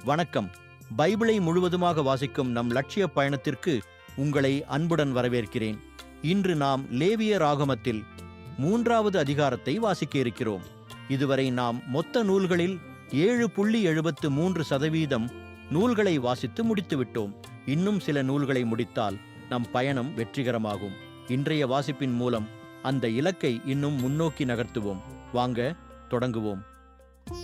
வணக்கம். பைபிளை முழுவதுமாக வாசிக்கும் நம் லட்சிய பயணத்திற்கு உங்களை அன்புடன் வரவேற்கிறேன். இன்று நாம் லேவியர் ஆகமத்தில் 3வது அதிகாரத்தை வாசிக்க இருக்கிறோம். இதுவரை நாம் மொத்த நூல்களில் 7.73% நூல்களை வாசித்து முடித்துவிட்டோம். இன்னும் சில நூல்களை முடித்தால் நம் பயணம் வெற்றிகரமாகும். இன்றைய வாசிப்பின் மூலம் அந்த இலக்கை இன்னும் முன்னோக்கி நகர்த்துவோம். வாங்க தொடங்குவோம்.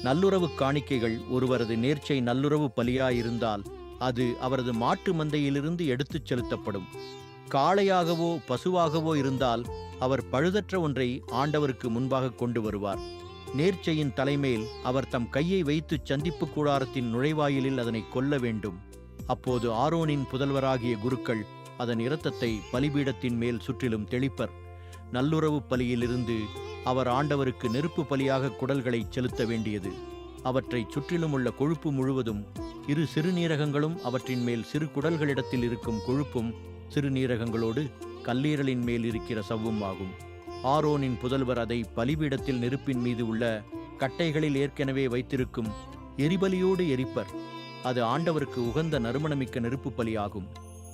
நல்லுறவு காணிக்கைகள் ஒருவரது நேர்ச்சை நல்லுறவு பலியாயிருந்தால் அது அவரது மாட்டு மந்தையிலிருந்து எடுத்துச் செலுத்தப்படும். காளையாகவோ பசுவாகவோ இருந்தால் அவர் பழுதற்ற ஒன்றை ஆண்டவருக்கு முன்பாக கொண்டு வருவார். நேர்ச்சையின் தலைமேல் அவர் தம் கையை வைத்து சந்திப்பு கூடாரத்தின் நுழைவாயிலில் அதனை கொல்ல வேண்டும். அப்போது ஆரோனின் புதல்வராகிய குருக்கள் அதன் இரத்தத்தை பலிபீடத்தின் மேல் சுற்றிலும் தெளிப்பர். நல்லுறவு பலியிலிருந்து அவர் ஆண்டவருக்கு நெருப்பு பலியாக குடல்களை செலுத்த வேண்டியது. அவற்றை சுற்றிலும் உள்ள கொழுப்பு முழுவதும், இரு சிறுநீரகங்களும் அவற்றின் மேல் சிறு குடல்களிடத்தில் இருக்கும் கொழுப்பும் சிறுநீரகங்களோடு கல்லீரலின் மேல் இருக்கிற சவ்வும் ஆகும். ஆரோனின் புதல்வர் அதை பலிபீடத்தில் நெருப்பின் மீது உள்ள கட்டைகளில் ஏற்கனவே வைத்திருக்கும் எரிபலியோடு எரிப்பர். அது ஆண்டவருக்கு உகந்த நறுமணமிக்க நெருப்பு பலியாகும்.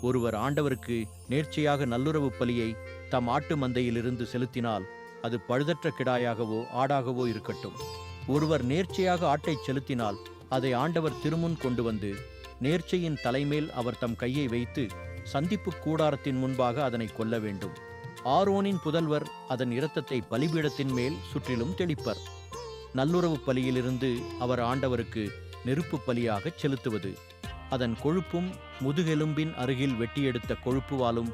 ஒருவர் ஆண்டவருக்கு நேர்ச்சையாக நல்லுறவு பலியை தம் ஆட்டு மந்தையிலிருந்து செலுத்தினால் அது பழுதற்ற கிடாயாகவோ ஆடாகவோ இருக்கட்டும். ஒருவர் நேர்ச்சையாக ஆட்டை செலுத்தினால் அதை ஆண்டவர் திருமுன் கொண்டு வந்து நேர்ச்சையின் தலைமேல் அவர் தம் கையை வைத்து சந்திப்பு கூடாரத்தின் முன்பாக அதனை கொல்ல வேண்டும். ஆரோனின் புதல்வர் அதன் இரத்தத்தை பலிபீடத்தின் மேல் சுற்றிலும் தெளிப்பர். நல்லுறவு பலியிலிருந்து அவர் ஆண்டவருக்கு நெருப்பு பலியாகச் செலுத்துவது. அதன் கொழுப்பும் முதுகெலும்பின் அருகில் வெட்டியெடுத்த கொழுப்புவாலும்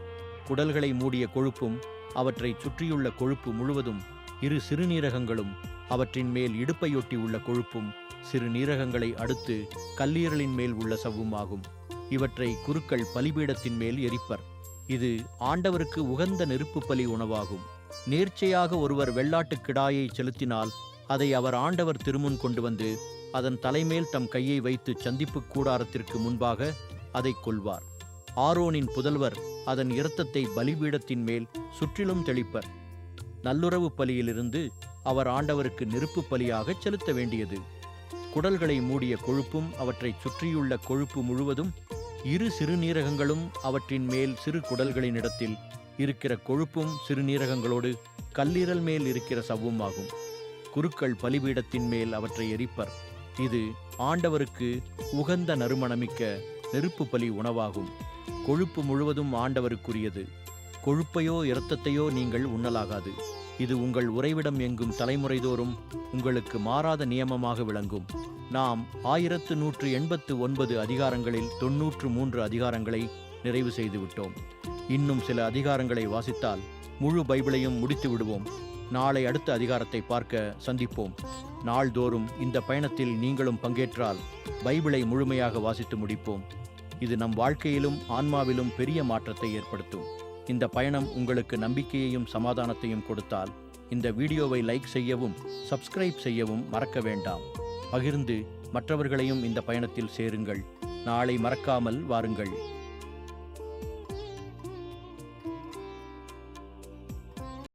குடல்களை மூடிய கொழுப்பும் அவற்றை சுற்றியுள்ள கொழுப்பு முழுவதும், இரு சிறுநீரகங்களும் அவற்றின் மேல் இடுப்பையொட்டி உள்ள கொழுப்பும் சிறுநீரகங்களை அடுத்து கல்லீரலின் மேல் உள்ள சவ்வும் ஆகும். இவற்றை குருக்கள் பலிபீடத்தின் மேல் எரிப்பர். இது ஆண்டவருக்கு உகந்த நெருப்பு பலி உணவாகும். நேர்ச்சையாக ஒருவர் வெள்ளாட்டு கிடாயை செலுத்தினால் அதை அவர் ஆண்டவர் திருமுன் கொண்டு வந்து அதன் தலைமேல் தம் கையை வைத்து சந்திப்பு கூடாரத்திற்கு முன்பாக அதை கொல்வார். ஆரோனின் புதல்வர் அதன் இரத்தத்தை பலிபீடத்தின் மேல் சுற்றிலும் தெளிப்பர். நல்லுறவு பலியிலிருந்து அவர் ஆண்டவருக்கு நெருப்பு பலியாக செலுத்த வேண்டியது. குடல்களை மூடிய கொழுப்பும் அவற்றை சுற்றியுள்ள கொழுப்பு முழுவதும், இரு சிறுநீரகங்களும் அவற்றின் மேல் சிறு குடல்களினிடத்தில் இருக்கிற கொழுப்பும் சிறுநீரகங்களோடு கல்லீரல் மேல் இருக்கிற சவ்வும் ஆகும். குருக்கள் பலிபீடத்தின் மேல் அவற்றை எரிப்பர். இது ஆண்டவருக்கு உகந்த நறுமணமிக்க நெருப்பு பலி உணவாகும். கொழுப்பு முழுவதும் ஆண்டவருக்குரியது. கொழுப்பையோ இரத்தத்தையோ நீங்கள் உண்ணலாகாது. இது உங்கள் உறைவிடம் எங்கும் தலைமுறைதோறும் உங்களுக்கு மாறாத நியமமாக விளங்கும். நாம் 1189 அதிகாரங்களில் 93 அதிகாரங்களை நிறைவு செய்துவிட்டோம். இன்னும் சில அதிகாரங்களை வாசித்தால் முழு பைபிளையும் முடித்து விடுவோம். நாளை அடுத்த அதிகாரத்தை பார்க்க சந்திப்போம். நாள்தோறும் இந்த பயணத்தில் நீங்களும் பங்கேற்றால் பைபிளை முழுமையாக வாசித்து முடிப்போம். இது நம் வாழ்க்கையிலும் ஆன்மாவிலும் பெரிய மாற்றத்தை ஏற்படுத்தும். இந்த பயணம் உங்களுக்கு நம்பிக்கையையும் சமாதானத்தையும் கொடுத்தால் இந்த வீடியோவை லைக் செய்யவும் சப்ஸ்கிரைப் செய்யவும் மறக்க வேண்டாம். பகிர்ந்து மற்றவர்களையும் இந்த பயணத்தில் சேருங்கள். நாளை மறக்காமல் வாருங்கள்.